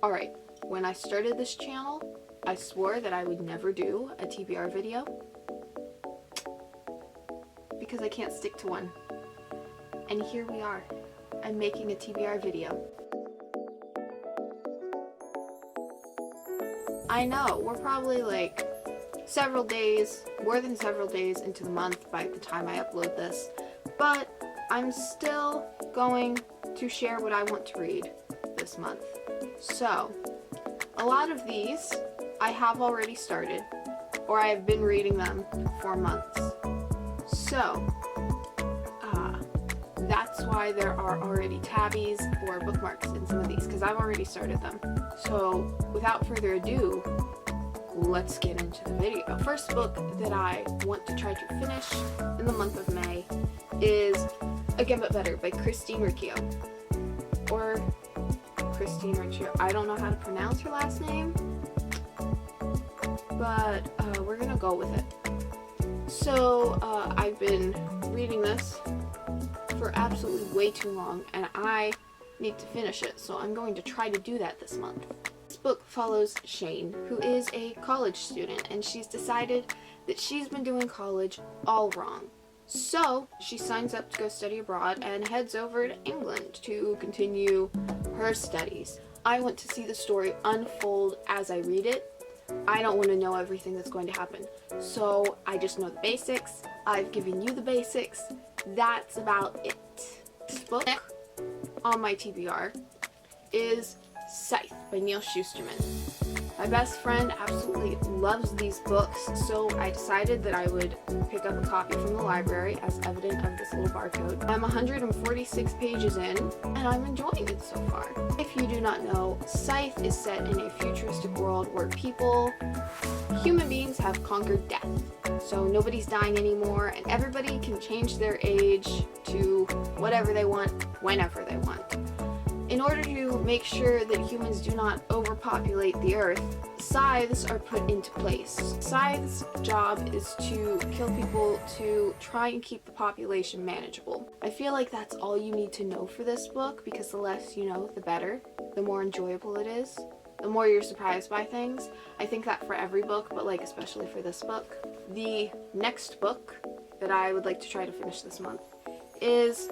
Alright, when I started this channel, I swore that I would never do a TBR video because I can't stick to one. And here we are. I'm making a TBR video. I know, we're probably like several days, more than several days into the month by the time I upload this, but I'm still going to share what I want to read this month. So, a lot of these I have already started, or I have been reading them for months. So, that's why there are already tabbies or bookmarks in some of these, because I've already started them. So, without further ado, let's get into the video. The first book that I want to try to finish in the month of May is Again But Better by Christine Riccio. Or Christine Riccio. I don't know how to pronounce her last name, but we're gonna go with it. So I've been reading this for absolutely way too long, and I need to finish it, so I'm going to try to do that this month. This book follows Chey, who is a college student, and she's decided that she's been doing college all wrong. So she signs up to go study abroad and heads over to England to continue her studies. I want to see the story unfold as I read it. I don't want to know everything that's going to happen. So I just know the basics. I've given you the basics. That's about it. This book on my TBR is Scythe by Neil Shusterman. My best friend absolutely loves these books, so I decided that I would pick up a copy from the library as evident of this little barcode. I'm 146 pages in, and I'm enjoying it so far. If you do not know, Scythe is set in a futuristic world where human beings have conquered death. So nobody's dying anymore, and everybody can change their age to whatever they want, whenever they want. In order to make sure that humans do not overpopulate the earth, scythes are put into place. Scythes' job is to kill people to try and keep the population manageable. I feel like that's all you need to know for this book, because the less you know, the better. The more enjoyable it is. The more you're surprised by things. I think that for every book, but like especially for this book. The next book that I would like to try to finish this month is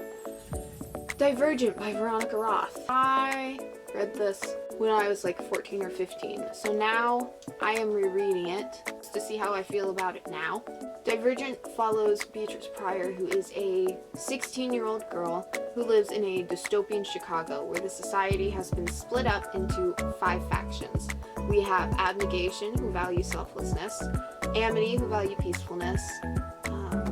Divergent by Veronica Roth. I read this when I was like 14 or 15, so now I am rereading it to see how I feel about it now. Divergent follows Beatrice Pryor, who is a 16-year-old girl who lives in a dystopian Chicago where the society has been split up into 5 factions. We have Abnegation, who value selflessness, Amity, who value peacefulness,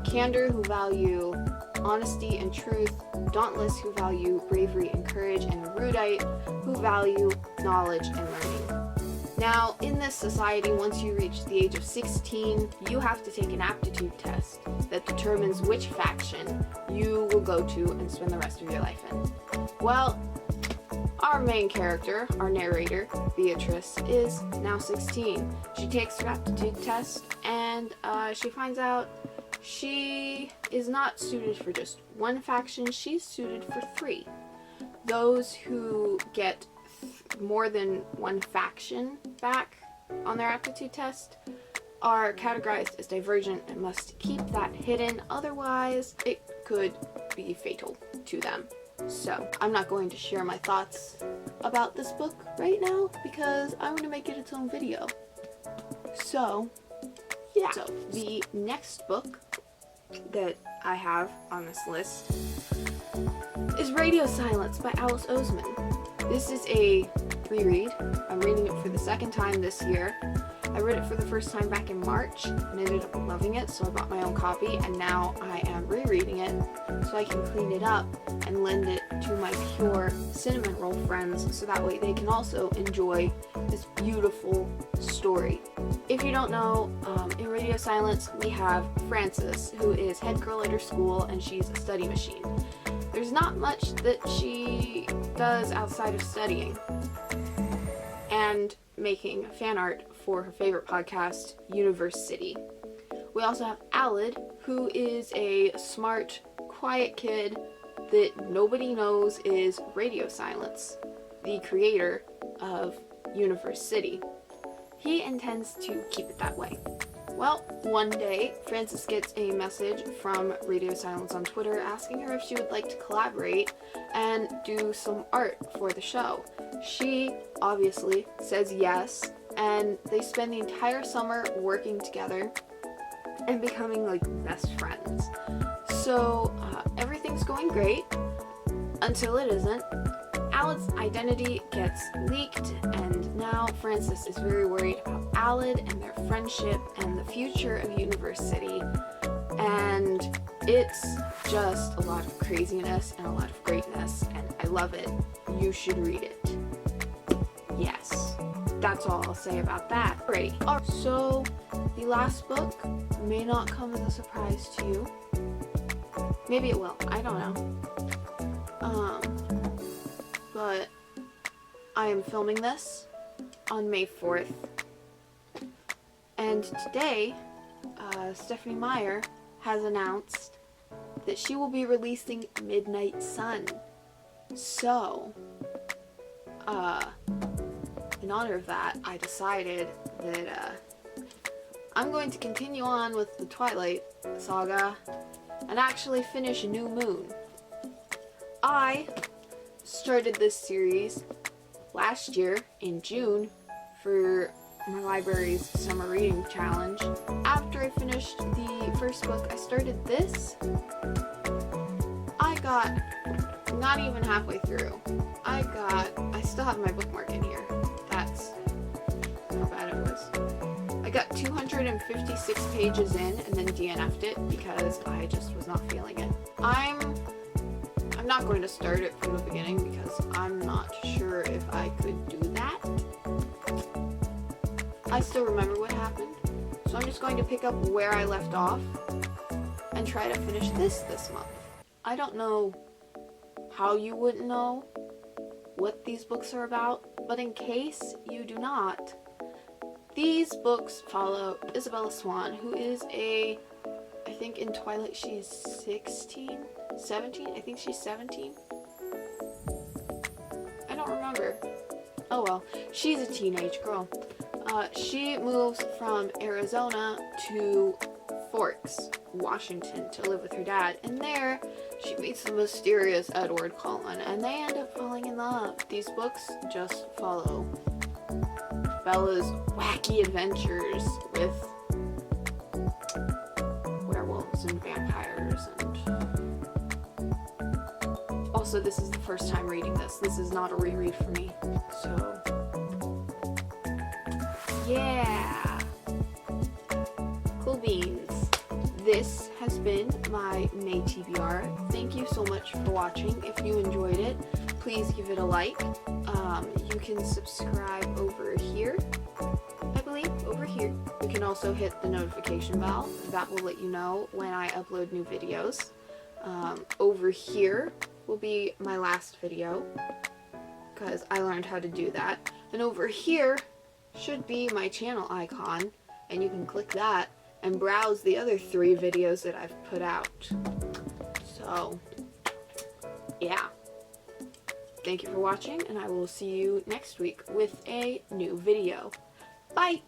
Candor, who value honesty and truth, Dauntless, who value bravery and courage, and Erudite, who value knowledge and learning. Now, in this society, once you reach the age of 16, you have to take an aptitude test that determines which faction you will go to and spend the rest of your life in. Well, our main character, our narrator, Beatrice, is now 16. She takes her aptitude test, and she finds out she is not suited for just one faction, she's suited for 3. Those who get more than one faction back on their aptitude test are categorized as divergent and must keep that hidden, otherwise it could be fatal to them. So I'm not going to share my thoughts about this book right now because I want to make it its own video. So yeah. So the next book that I have on this list is Radio Silence by Alice Oseman. This is a reread. I'm reading it for the second time this year. I read it for the first time back in March and ended up loving it, so I bought my own copy, and now I am rereading it so I can clean it up and lend it to my pure cinnamon roll friends so that way they can also enjoy this beautiful story. If you don't know, in Radio Silence we have Frances, who is head girl at her school, and she's a study machine. There's not much that she does outside of studying and making fan art for her favorite podcast, Universe City. We also have Alid, who is a smart, quiet kid that nobody knows is Radio Silence, the creator of Universe City. He intends to keep it that way. Well, one day, Frances gets a message from Radio Silence on Twitter asking her if she would like to collaborate and do some art for the show. She obviously says yes, and they spend the entire summer working together and becoming like best friends. So everything's going great until it isn't. Alad's identity gets leaked, and now Frances is very worried about Alad and their friendship and the future of Universe City. And it's just a lot of craziness and a lot of greatness, and I love it. You should read it. Yes, that's all I'll say about that. Alright, so the last book may not come as a surprise to you. Maybe it will, I don't know. But I am filming this on May 4th. And today, Stephanie Meyer has announced that she will be releasing Midnight Sun. So, in honor of that, I decided that I'm going to continue on with the Twilight saga and actually finish New Moon. I started this series last year in June for my library's summer reading challenge. After I finished the first book, I started this. I got not even halfway through. I still have my bookmark in here. That's how bad it was. I got 256 pages in and then DNF'd it because I just was not feeling it. I'm not going to start it from the beginning because I'm not sure if I could do that. I still remember what happened, so I'm just going to pick up where I left off and try to finish this month. I don't know how you wouldn't know what these books are about, but in case you do not, these books follow Isabella Swan, who is I think in Twilight she's 16? 17? I think she's 17. I don't remember. Oh well, she's a teenage girl. She moves from Arizona to Forks, Washington to live with her dad, and there she meets the mysterious Edward Cullen, and they end up falling in love. These books just follow Bella's wacky adventures with werewolves and vampires, and also this is the first time reading this. This is not a reread for me, so yeah. Cool beans. This has been my May TBR. Thank you so much for watching. If you enjoyed it, please give it a like. You can subscribe over here, I believe, over here. You can also hit the notification bell. That will let you know when I upload new videos. Over here will be my last video, because I learned how to do that. And over here should be my channel icon, and you can click that and browse the other 3 videos that I've put out. So, yeah. Thank you for watching, and I will see you next week with a new video. Bye!